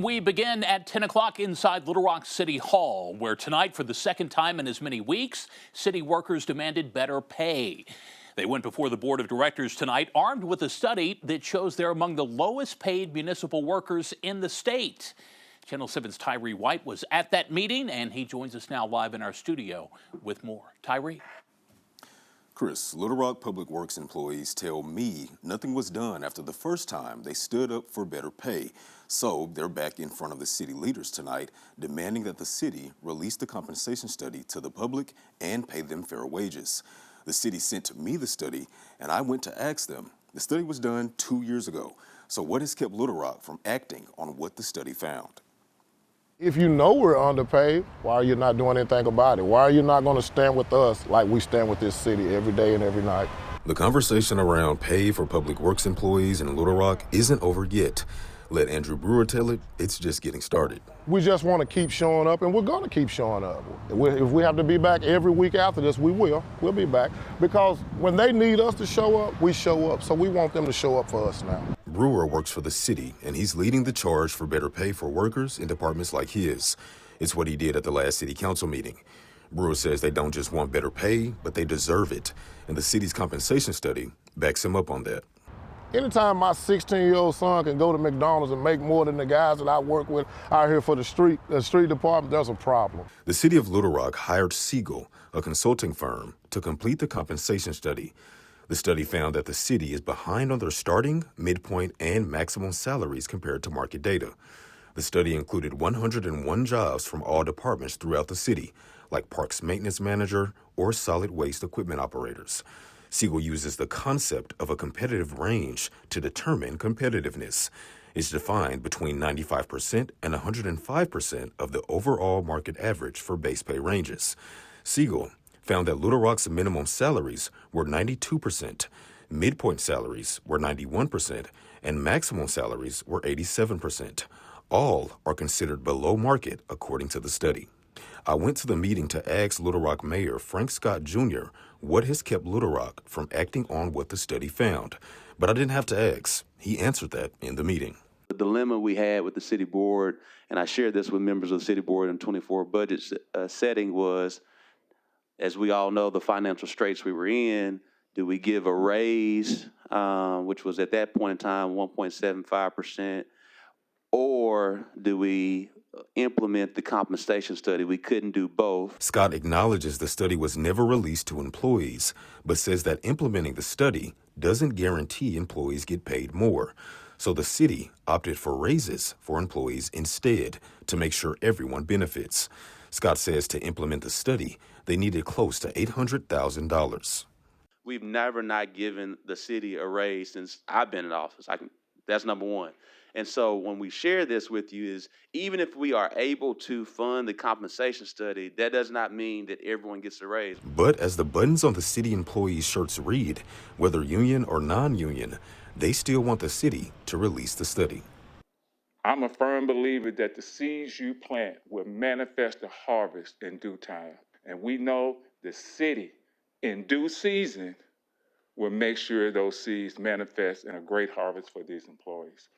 We begin at 10 o'clock inside Little Rock City Hall, where tonight, for the second time in as many weeks, city workers demanded better pay. They went before the board of directors tonight, armed with a study that shows they're among the lowest paid municipal workers in the state. Channel 7's Tyree White was at that meeting, and he joins us now live in our studio with more. Tyree. Chris, Little Rock Public Works employees tell me nothing was done after the first time they stood up for better pay. So they're back in front of the city leaders tonight, demanding that the city release the compensation study to the public and pay them fair wages. The city sent me the study, and I went to ask them. The study was done 2 years ago. So what has kept Little Rock from acting on what the study found? If you know we're underpaid, why are you not doing anything about it? Why are you not going to stand with us like we stand with this city every day and every night? The conversation around pay for public works employees in Little Rock isn't over yet. Let Andrew Brewer tell it, it's just getting started. We just want to keep showing up, and we're going to keep showing up. If we have to be back every week after this, we will. We'll be back. Because when they need us to show up, we show up. So we want them to show up for us now. Brewer works for the city, and he's leading the charge for better pay for workers in departments like his. It's what he did at the last city council meeting. Brewer says they don't just want better pay, but they deserve it. And the city's compensation study backs him up on that. Anytime my 16-year-old son can go to McDonald's and make more than the guys that I work with out here for the street department, there's a problem. The city of Little Rock hired Siegel, a consulting firm, to complete the compensation study. The study found that the city is behind on their starting, midpoint, and maximum salaries compared to market data. The study included 101 jobs from all departments throughout the city, like parks maintenance manager or solid waste equipment operators. Siegel uses the concept of a competitive range to determine competitiveness. It's defined between 95% and 105% of the overall market average for base pay ranges. Siegel found that Little Rock's minimum salaries were 92%, midpoint salaries were 91%, and maximum salaries were 87%. All are considered below market according to the study. I went to the meeting to ask Little Rock Mayor Frank Scott Jr. what has kept Little Rock from acting on what the study found. But I didn't have to ask. He answered that in the meeting. The dilemma we had with the city board, and I shared this with members of the city board in 24 budget setting, was, as we all know, the financial straits we were in. Do we give a raise, which was at that point in time 1.75%, or do we implement the compensation study? We couldn't do both. Scott acknowledges the study was never released to employees, but says that implementing the study doesn't guarantee employees get paid more. So the city opted for raises for employees instead to make sure everyone benefits. Scott says to implement the study, they needed close to $800,000. We've never not given the city a raise since I've been in office. That's number one. And so when we share this with you is, even if we are able to fund the compensation study, that does not mean that everyone gets a raise. But as the buttons on the city employees' shirts read, whether union or non-union, they still want the city to release the study. I'm a firm believer that the seeds you plant will manifest the harvest in due time. And we know the city, in due season, will make sure those seeds manifest in a great harvest for these employees.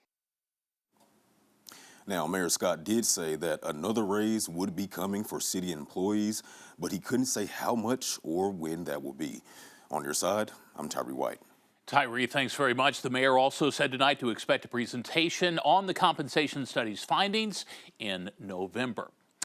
Now, Mayor Scott did say that another raise would be coming for city employees, but he couldn't say how much or when that will be. On your side, I'm Tyree White. Tyree, thanks very much. The mayor also said tonight to expect a presentation on the compensation study's findings in November.